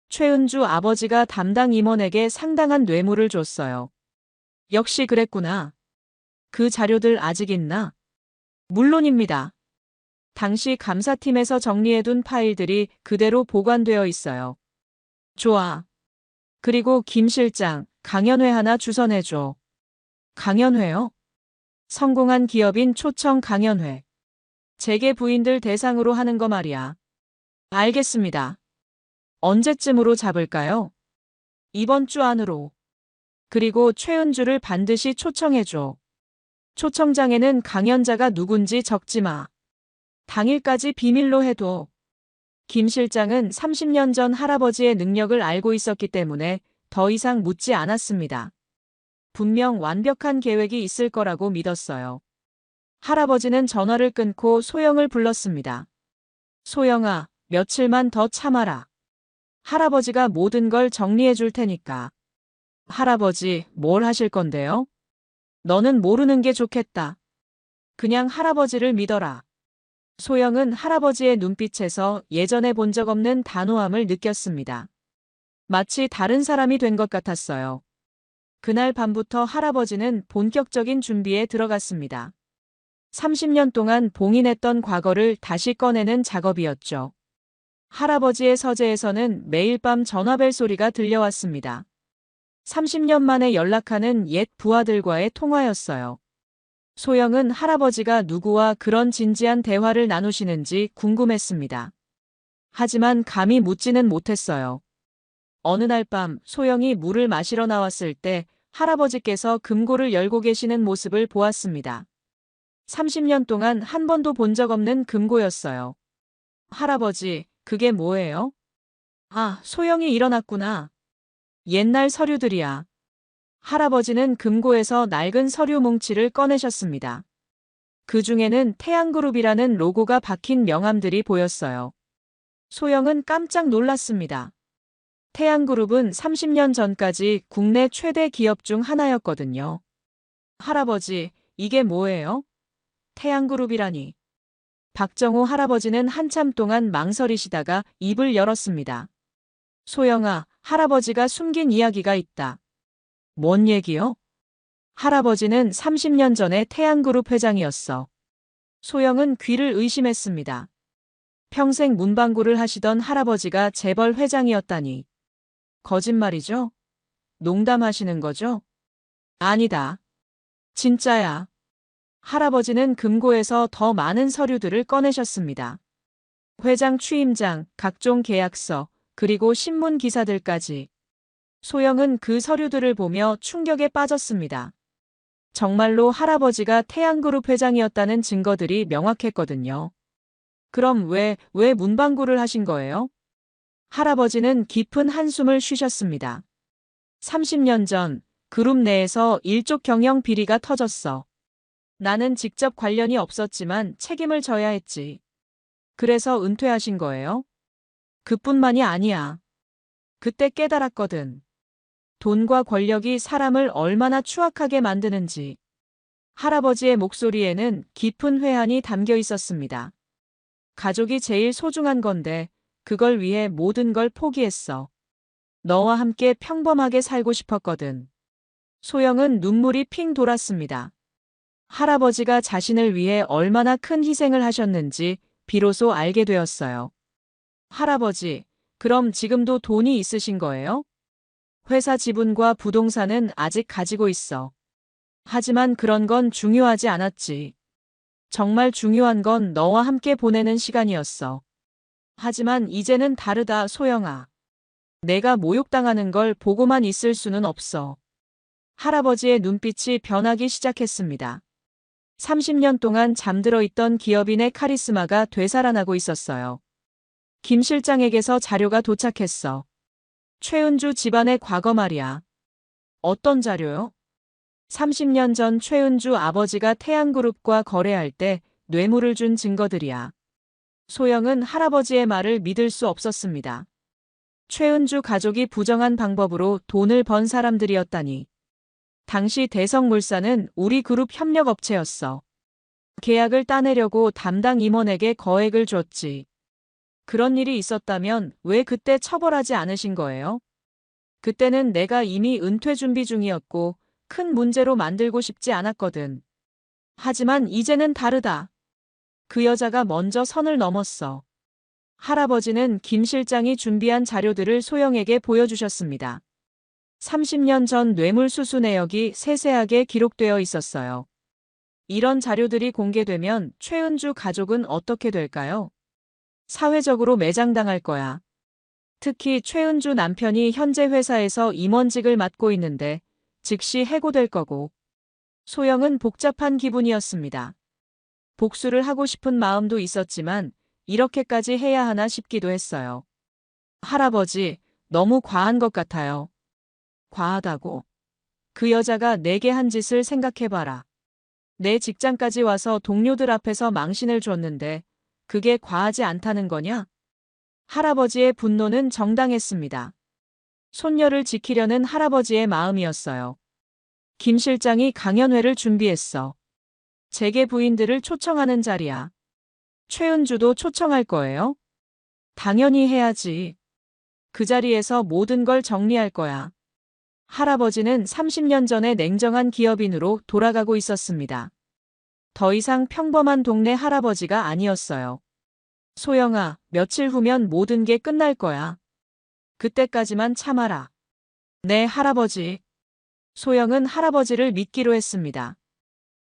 최은주 아버지가 담당 임원에게 상당한 뇌물을 줬어요. 역시 그랬구나. 그 자료들 아직 있나? 물론입니다. 당시 감사팀에서 정리해둔 파일들이 그대로 보관되어 있어요. 좋아. 그리고 김 실장, 강연회 하나 주선해줘. 강연회요? 성공한 기업인 초청 강연회. 재계 부인들 대상으로 하는 거 말이야. 알겠습니다. 언제쯤으로 잡을까요? 이번 주 안으로. 그리고 최은주를 반드시 초청해줘. 초청장에는 강연자가 누군지 적지 마. 당일까지 비밀로 해둬. 김 실장은 30년 전 할아버지의 능력을 알고 있었기 때문에 더 이상 묻지 않았습니다. 분명 완벽한 계획이 있을 거라고 믿었어요. 할아버지는 전화를 끊고 소영을 불렀습니다. 소영아, 며칠만 더 참아라. 할아버지가 모든 걸 정리해 줄 테니까. 할아버지, 뭘 하실 건데요? 너는 모르는 게 좋겠다. 그냥 할아버지를 믿어라. 소영은 할아버지의 눈빛에서 예전에 본 적 없는 단호함을 느꼈습니다. 마치 다른 사람이 된 것 같았어요. 그날 밤부터 할아버지는 본격적인 준비에 들어갔습니다. 30년 동안 봉인했던 과거를 다시 꺼내는 작업이었죠. 할아버지의 서재에서는 매일 밤 전화벨 소리가 들려왔습니다. 30년 만에 연락하는 옛 부하들과의 통화였어요. 소영은 할아버지가 누구와 그런 진지한 대화를 나누시는지 궁금했습니다. 하지만 감히 묻지는 못했어요. 어느 날 밤 소영이 물을 마시러 나왔을 때 할아버지께서 금고를 열고 계시는 모습을 보았습니다. 30년 동안 한 번도 본 적 없는 금고였어요. 할아버지, 그게 뭐예요? 아, 소영이 일어났구나. 옛날 서류들이야. 할아버지는 금고에서 낡은 서류 뭉치를 꺼내셨습니다. 그 중에는 태양그룹이라는 로고가 박힌 명함들이 보였어요. 소영은 깜짝 놀랐습니다. 태양그룹은 30년 전까지 국내 최대 기업 중 하나였거든요. 할아버지, 이게 뭐예요? 태양그룹이라니. 박정호 할아버지는 한참 동안 망설이시다가 입을 열었습니다. 소영아, 할아버지가 숨긴 이야기가 있다. 뭔 얘기요? 할아버지는 30년 전에 태양그룹 회장이었어. 소영은 귀를 의심했습니다. 평생 문방구를 하시던 할아버지가 재벌 회장이었다니. 거짓말이죠? 농담하시는 거죠? 아니다. 진짜야. 할아버지는 금고에서 더 많은 서류들을 꺼내셨습니다. 회장 취임장, 각종 계약서, 그리고 신문 기사들까지. 소영은 그 서류들을 보며 충격에 빠졌습니다. 정말로 할아버지가 태양그룹 회장이었다는 증거들이 명확했거든요. 그럼 왜 문방구를 하신 거예요? 할아버지는 깊은 한숨을 쉬셨습니다. 30년 전, 그룹 내에서 일족 경영 비리가 터졌어. 나는 직접 관련이 없었지만 책임을 져야 했지. 그래서 은퇴하신 거예요? 그뿐만이 아니야. 그때 깨달았거든. 돈과 권력이 사람을 얼마나 추악하게 만드는지. 할아버지의 목소리에는 깊은 회한이 담겨 있었습니다. 가족이 제일 소중한 건데 그걸 위해 모든 걸 포기했어. 너와 함께 평범하게 살고 싶었거든. 소영은 눈물이 핑 돌았습니다. 할아버지가 자신을 위해 얼마나 큰 희생을 하셨는지 비로소 알게 되었어요. 할아버지, 그럼 지금도 돈이 있으신 거예요? 회사 지분과 부동산은 아직 가지고 있어. 하지만 그런 건 중요하지 않았지. 정말 중요한 건 너와 함께 보내는 시간이었어. 하지만 이제는 다르다, 소영아. 내가 모욕당하는 걸 보고만 있을 수는 없어. 할아버지의 눈빛이 변하기 시작했습니다. 30년 동안 잠들어 있던 기업인의 카리스마가 되살아나고 있었어요. 김 실장에게서 자료가 도착했어. 최은주 집안의 과거 말이야. 어떤 자료요? 30년 전 최은주 아버지가 태양그룹과 거래할 때 뇌물을 준 증거들이야. 소영은 할아버지의 말을 믿을 수 없었습니다. 최은주 가족이 부정한 방법으로 돈을 번 사람들이었다니. 당시 대성물산은 우리 그룹 협력업체였어. 계약을 따내려고 담당 임원에게 거액을 줬지. 그런 일이 있었다면 왜 그때 처벌하지 않으신 거예요? 그때는 내가 이미 은퇴 준비 중이었고 큰 문제로 만들고 싶지 않았거든. 하지만 이제는 다르다. 그 여자가 먼저 선을 넘었어. 할아버지는 김 실장이 준비한 자료들을 소영에게 보여주셨습니다. 30년 전 뇌물수수 내역이 세세하게 기록되어 있었어요. 이런 자료들이 공개되면 최은주 가족은 어떻게 될까요? 사회적으로 매장당할 거야. 특히 최은주 남편이 현재 회사에서 임원직을 맡고 있는데 즉시 해고될 거고. 소영은 복잡한 기분이었습니다. 복수를 하고 싶은 마음도 있었지만 이렇게까지 해야 하나 싶기도 했어요. 할아버지, 너무 과한 것 같아요. 과하다고? 그 여자가 내게 한 짓을 생각해봐라. 내 직장까지 와서 동료들 앞에서 망신을 줬는데 그게 과하지 않다는 거냐? 할아버지의 분노는 정당했습니다. 손녀를 지키려는 할아버지의 마음이었어요. 김 실장이 강연회를 준비했어. 재계 부인들을 초청하는 자리야. 최은주도 초청할 거예요? 당연히 해야지. 그 자리에서 모든 걸 정리할 거야. 할아버지는 30년 전의 냉정한 기업인으로 돌아가고 있었습니다. 더 이상 평범한 동네 할아버지가 아니었어요. 소영아, 며칠 후면 모든 게 끝날 거야. 그때까지만 참아라. 네, 할아버지. 소영은 할아버지를 믿기로 했습니다.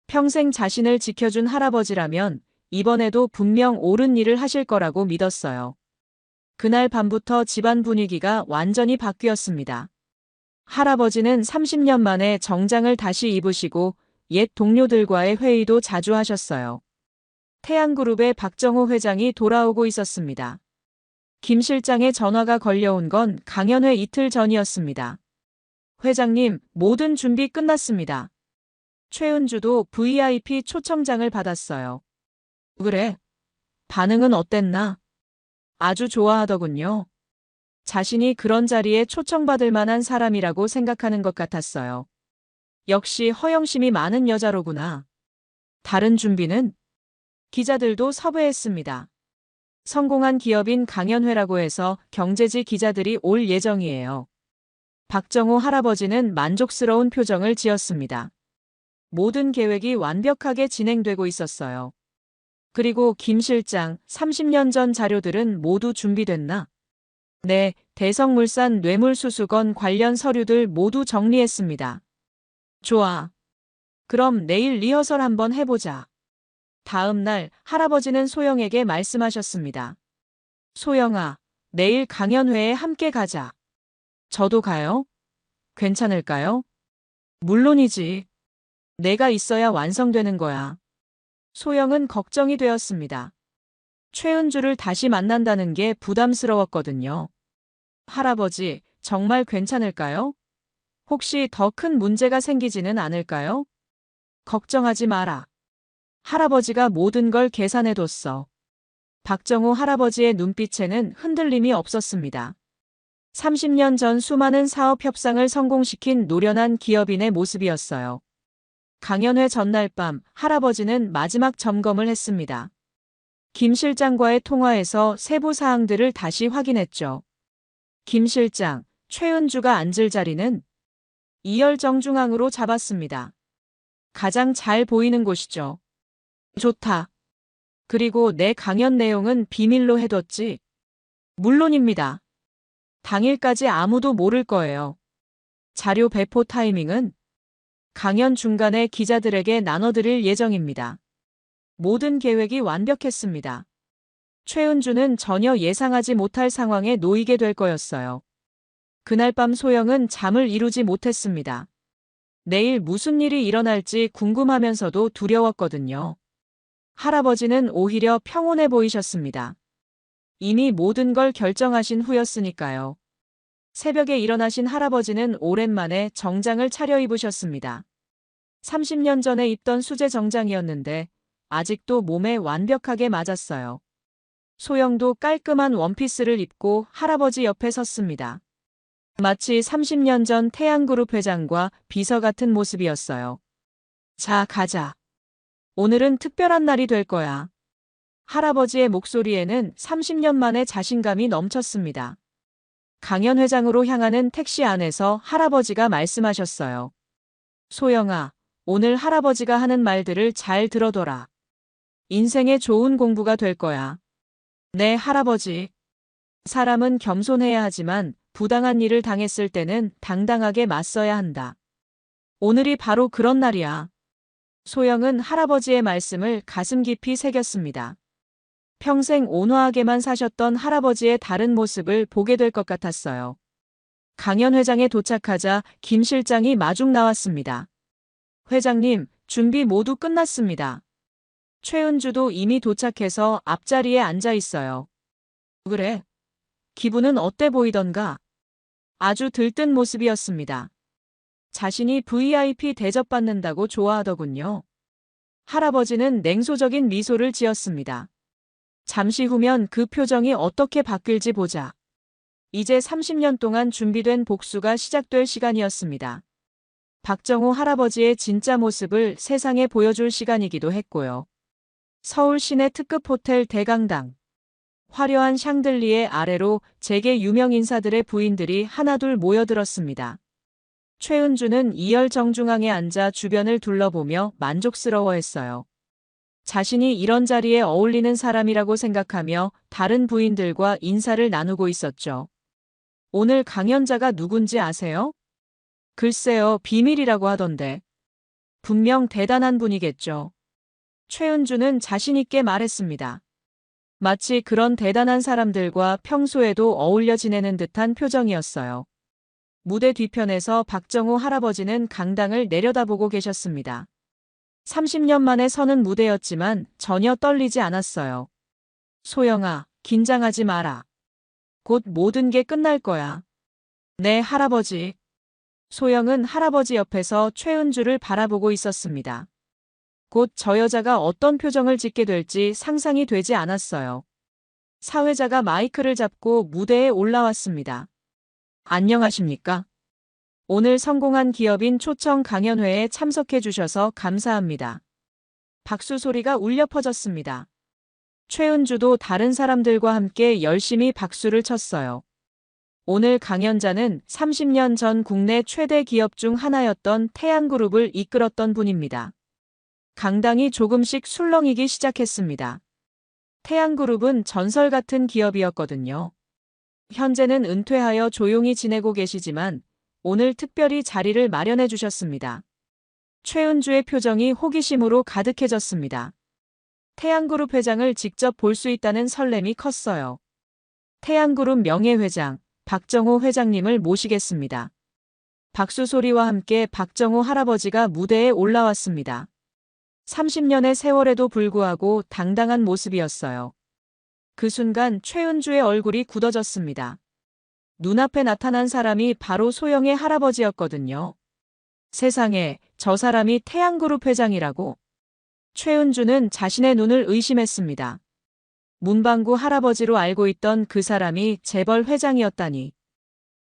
평생 자신을 지켜준 할아버지라면 이번에도 분명 옳은 일을 하실 거라고 믿었어요. 그날 밤부터 집안 분위기가 완전히 바뀌었습니다. 할아버지는 30년 만에 정장을 다시 입으시고 옛 동료들과의 회의도 자주 하셨어요. 태양그룹의 박정호 회장이 돌아오고 있었습니다. 김 실장의 전화가 걸려온 건 강연회 이틀 전이었습니다. 회장님, 모든 준비 끝났습니다. 최은주도 VIP 초청장을 받았어요. 그래? 반응은 어땠나? 아주 좋아하더군요. 자신이 그런 자리에 초청받을 만한 사람이라고 생각하는 것 같았어요. 역시 허영심이 많은 여자로구나. 다른 준비는? 기자들도 섭외했습니다. 성공한 기업인 강연회라고 해서 경제지 기자들이 올 예정이에요. 박정호 할아버지는 만족스러운 표정을 지었습니다. 모든 계획이 완벽하게 진행되고 있었어요. 그리고 김 실장, 30년 전 자료들은 모두 준비됐나? 네, 대성물산 뇌물수수건 관련 서류들 모두 정리했습니다. 좋아. 그럼 내일 리허설 한번 해보자. 다음 날 할아버지는 소영에게 말씀하셨습니다. 소영아, 내일 강연회에 함께 가자. 저도 가요? 괜찮을까요? 물론이지. 내가 있어야 완성되는 거야. 소영은 걱정이 되었습니다. 최은주를 다시 만난다는 게 부담스러웠거든요. 할아버지, 정말 괜찮을까요? 혹시 더 큰 문제가 생기지는 않을까요? 걱정하지 마라. 할아버지가 모든 걸 계산해뒀어. 박정호 할아버지의 눈빛에는 흔들림이 없었습니다. 30년 전 수많은 사업 협상을 성공시킨 노련한 기업인의 모습이었어요. 강연회 전날 밤 할아버지는 마지막 점검을 했습니다. 김 실장과의 통화에서 세부 사항들을 다시 확인했죠. 김 실장, 최은주가 앉을 자리는 2열 정중앙으로 잡았습니다. 가장 잘 보이는 곳이죠. 좋다. 그리고 내 강연 내용은 비밀로 해뒀지? 물론입니다. 당일까지 아무도 모를 거예요. 자료 배포 타이밍은 강연 중간에 기자들에게 나눠드릴 예정입니다. 모든 계획이 완벽했습니다. 최은주는 전혀 예상하지 못할 상황에 놓이게 될 거였어요. 그날 밤 소영은 잠을 이루지 못했습니다. 내일 무슨 일이 일어날지 궁금하면서도 두려웠거든요. 할아버지는 오히려 평온해 보이셨습니다. 이미 모든 걸 결정하신 후였으니까요. 새벽에 일어나신 할아버지는 오랜만에 정장을 차려입으셨습니다. 30년 전에 입던 수제 정장이었는데 아직도 몸에 완벽하게 맞았어요. 소영도 깔끔한 원피스를 입고 할아버지 옆에 섰습니다. 마치 30년 전 태양그룹 회장과 비서 같은 모습이었어요. 자, 가자. 오늘은 특별한 날이 될 거야. 할아버지의 목소리에는 30년 만의 자신감이 넘쳤습니다. 강연회장으로 향하는 택시 안에서 할아버지가 말씀하셨어요. 소영아, 오늘 할아버지가 하는 말들을 잘 들어둬라. 인생에 좋은 공부가 될 거야. 네, 할아버지. 사람은 겸손해야 하지만 부당한 일을 당했을 때는 당당하게 맞서야 한다. 오늘이 바로 그런 날이야. 소영은 할아버지의 말씀을 가슴 깊이 새겼습니다. 평생 온화하게만 사셨던 할아버지의 다른 모습을 보게 될 것 같았어요. 강연회장에 도착하자 김 실장이 마중 나왔습니다. 회장님, 준비 모두 끝났습니다. 최은주도 이미 도착해서 앞자리에 앉아 있어요. 그래? 기분은 어때 보이던가? 아주 들뜬 모습이었습니다. 자신이 VIP 대접받는다고 좋아하더군요. 할아버지는 냉소적인 미소를 지었습니다. 잠시 후면 그 표정이 어떻게 바뀔지 보자. 이제 30년 동안 준비된 복수가 시작될 시간이었습니다. 박정호 할아버지의 진짜 모습을 세상에 보여줄 시간이기도 했고요. 서울 시내 특급 호텔 대강당. 화려한 샹들리에 아래로 재계 유명 인사들의 부인들이 하나둘 모여들었습니다. 최은주는 2열 정중앙에 앉아 주변을 둘러보며 만족스러워했어요. 자신이 이런 자리에 어울리는 사람이라고 생각하며 다른 부인들과 인사를 나누고 있었죠. 오늘 강연자가 누군지 아세요? 글쎄요, 비밀이라고 하던데. 분명 대단한 분이겠죠. 최은주는 자신있게 말했습니다. 마치 그런 대단한 사람들과 평소에도 어울려 지내는 듯한 표정이었어요. 무대 뒤편에서 박정호 할아버지는 강당을 내려다보고 계셨습니다. 30년 만에 서는 무대였지만 전혀 떨리지 않았어요. 소영아, 긴장하지 마라. 곧 모든 게 끝날 거야. 네, 할아버지. 소영은 할아버지 옆에서 최은주를 바라보고 있었습니다. 곧 저 여자가 어떤 표정을 짓게 될지 상상이 되지 않았어요. 사회자가 마이크를 잡고 무대에 올라왔습니다. 안녕하십니까? 오늘 성공한 기업인 초청 강연회에 참석해 주셔서 감사합니다. 박수 소리가 울려 퍼졌습니다. 최은주도 다른 사람들과 함께 열심히 박수를 쳤어요. 오늘 강연자는 30년 전 국내 최대 기업 중 하나였던 태양그룹을 이끌었던 분입니다. 강당이 조금씩 술렁이기 시작했습니다. 태양그룹은 전설 같은 기업이었거든요. 현재는 은퇴하여 조용히 지내고 계시지만 오늘 특별히 자리를 마련해 주셨습니다. 최은주의 표정이 호기심으로 가득해졌습니다. 태양그룹 회장을 직접 볼 수 있다는 설렘이 컸어요. 태양그룹 명예회장 박정호 회장님을 모시겠습니다. 박수 소리와 함께 박정호 할아버지가 무대에 올라왔습니다. 30년의 세월에도 불구하고 당당한 모습이었어요. 그 순간 최은주의 얼굴이 굳어졌습니다. 눈앞에 나타난 사람이 바로 소영의 할아버지였거든요. 세상에, 저 사람이 태양그룹 회장이라고. 최은주는 자신의 눈을 의심했습니다. 문방구 할아버지로 알고 있던 그 사람이 재벌 회장이었다니.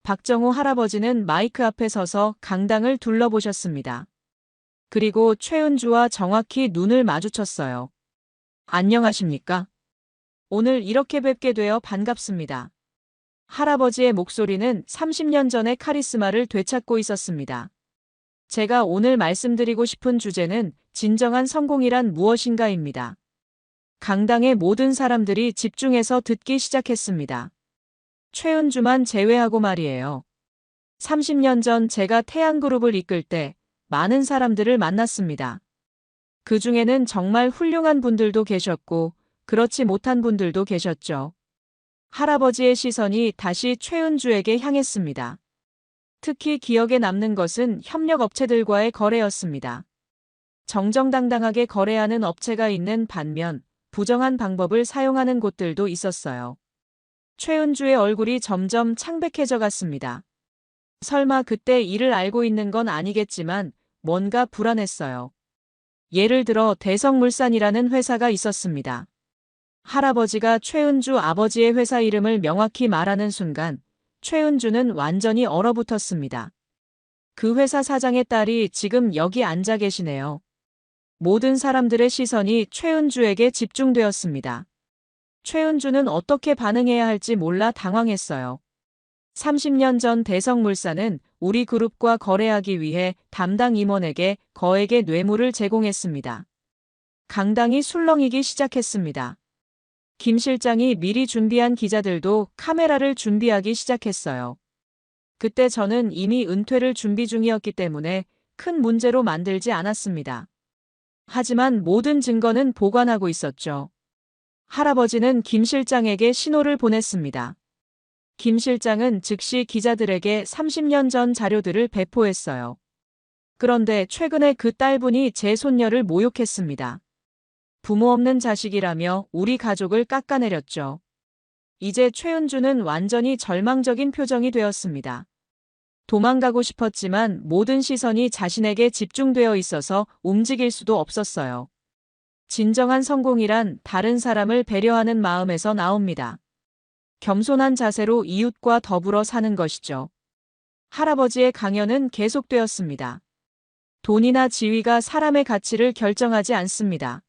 박정호 할아버지는 마이크 앞에 서서 강당을 둘러보셨습니다. 그리고 최은주와 정확히 눈을 마주쳤어요. 안녕하십니까? 오늘 이렇게 뵙게 되어 반갑습니다. 할아버지의 목소리는 30년 전의 카리스마를 되찾고 있었습니다. 제가 오늘 말씀드리고 싶은 주제는 진정한 성공이란 무엇인가입니다. 강당의 모든 사람들이 집중해서 듣기 시작했습니다. 최은주만 제외하고 말이에요. 30년 전 제가 태양그룹을 이끌 때 많은 사람들을 만났습니다. 그 중에는 정말 훌륭한 분들도 계셨고 그렇지 못한 분들도 계셨죠. 할아버지의 시선이 다시 최은주에게 향했습니다. 특히 기억에 남는 것은 협력업체들과의 거래였습니다. 정정당당하게 거래하는 업체가 있는 반면 부정한 방법을 사용하는 곳들도 있었어요. 최은주의 얼굴이 점점 창백해져 갔습니다. 설마 그때 이를 알고 있는 건 아니겠지만 뭔가 불안했어요. 예를 들어 대성물산이라는 회사가 있었습니다. 할아버지가 최은주 아버지의 회사 이름을 명확히 말하는 순간 최은주는 완전히 얼어붙었습니다. 그 회사 사장의 딸이 지금 여기 앉아 계시네요. 모든 사람들의 시선이 최은주에게 집중되었습니다. 최은주는 어떻게 반응해야 할지 몰라 당황했어요. 30년 전 대성물산은 우리 그룹과 거래하기 위해 담당 임원에게 거액의 뇌물을 제공했습니다. 강당이 술렁이기 시작했습니다. 김 실장이 미리 준비한 기자들도 카메라를 준비하기 시작했어요. 그때 저는 이미 은퇴를 준비 중이었기 때문에 큰 문제로 만들지 않았습니다. 하지만 모든 증거는 보관하고 있었죠. 할아버지는 김 실장에게 신호를 보냈습니다. 김 실장은 즉시 기자들에게 30년 전 자료들을 배포했어요. 그런데 최근에 그 딸분이 제 손녀를 모욕했습니다. 부모 없는 자식이라며 우리 가족을 깎아내렸죠. 이제 최은주는 완전히 절망적인 표정이 되었습니다. 도망가고 싶었지만 모든 시선이 자신에게 집중되어 있어서 움직일 수도 없었어요. 진정한 성공이란 다른 사람을 배려하는 마음에서 나옵니다. 겸손한 자세로 이웃과 더불어 사는 것이죠. 할아버지의 강연은 계속되었습니다. 돈이나 지위가 사람의 가치를 결정하지 않습니다.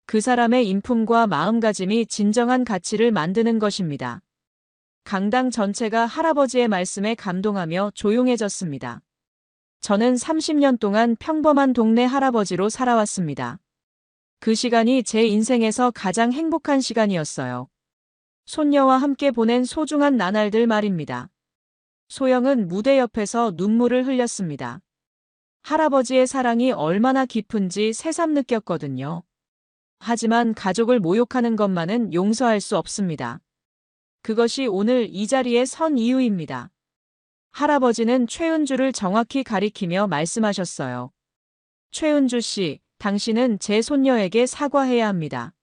그 사람의 인품과 마음가짐이 진정한 가치를 만드는 것입니다. 강당 전체가 할아버지의 말씀에 감동하며 조용해졌습니다. 저는 30년 동안 평범한 동네 할아버지로 살아왔습니다. 그 시간이 제 인생에서 가장 행복한 시간이었어요. 손녀와 함께 보낸 소중한 나날들 말입니다. 소영은 무대 옆에서 눈물을 흘렸습니다. 할아버지의 사랑이 얼마나 깊은지 새삼 느꼈거든요. 하지만 가족을 모욕하는 것만은 용서할 수 없습니다. 그것이 오늘 이 자리에 선 이유입니다. 할아버지는 최은주를 정확히 가리키며 말씀하셨어요. 최은주 씨, 당신은 제 손녀에게 사과해야 합니다.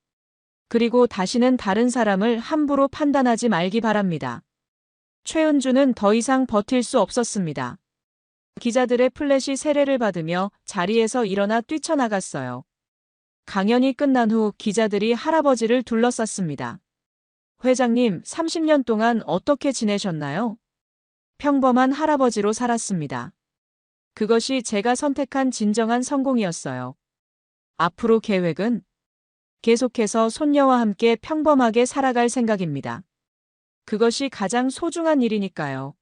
그리고 다시는 다른 사람을 함부로 판단하지 말기 바랍니다. 최은주는 더 이상 버틸 수 없었습니다. 기자들의 플래시 세례를 받으며 자리에서 일어나 뛰쳐나갔어요. 강연이 끝난 후 기자들이 할아버지를 둘러쌌습니다. 회장님, 30년 동안 어떻게 지내셨나요? 평범한 할아버지로 살았습니다. 그것이 제가 선택한 진정한 성공이었어요. 앞으로 계획은? 계속해서 손녀와 함께 평범하게 살아갈 생각입니다. 그것이 가장 소중한 일이니까요.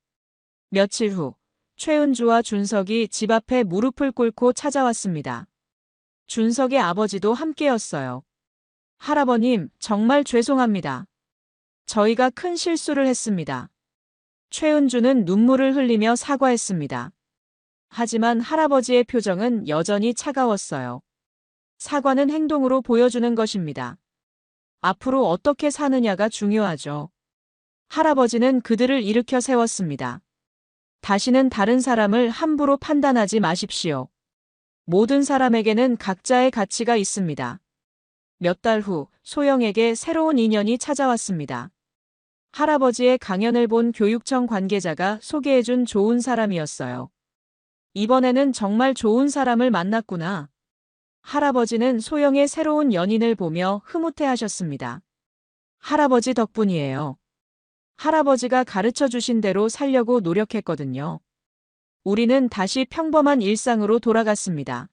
며칠 후, 최은주와 준석이 집 앞에 무릎을 꿇고 찾아왔습니다. 준석의 아버지도 함께였어요. 할아버님, 정말 죄송합니다. 저희가 큰 실수를 했습니다. 최은주는 눈물을 흘리며 사과했습니다. 하지만 할아버지의 표정은 여전히 차가웠어요. 사과는 행동으로 보여주는 것입니다. 앞으로 어떻게 사느냐가 중요하죠. 할아버지는 그들을 일으켜 세웠습니다. 다시는 다른 사람을 함부로 판단하지 마십시오. 모든 사람에게는 각자의 가치가 있습니다. 몇 달 후 소영에게 새로운 인연이 찾아왔습니다. 할아버지의 강연을 본 교육청 관계자가 소개해준 좋은 사람이었어요. 이번에는 정말 좋은 사람을 만났구나. 할아버지는 소영의 새로운 연인을 보며 흐뭇해하셨습니다. 할아버지 덕분이에요. 할아버지가 가르쳐 주신 대로 살려고 노력했거든요. 우리는 다시 평범한 일상으로 돌아갔습니다.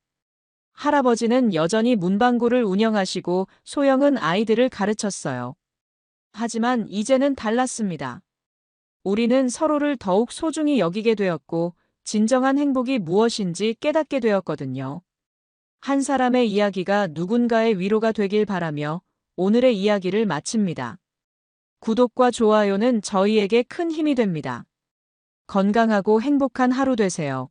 할아버지는 여전히 문방구를 운영하시고 소영은 아이들을 가르쳤어요. 하지만 이제는 달랐습니다. 우리는 서로를 더욱 소중히 여기게 되었고 진정한 행복이 무엇인지 깨닫게 되었거든요. 한 사람의 이야기가 누군가의 위로가 되길 바라며 오늘의 이야기를 마칩니다. 구독과 좋아요는 저희에게 큰 힘이 됩니다. 건강하고 행복한 하루 되세요.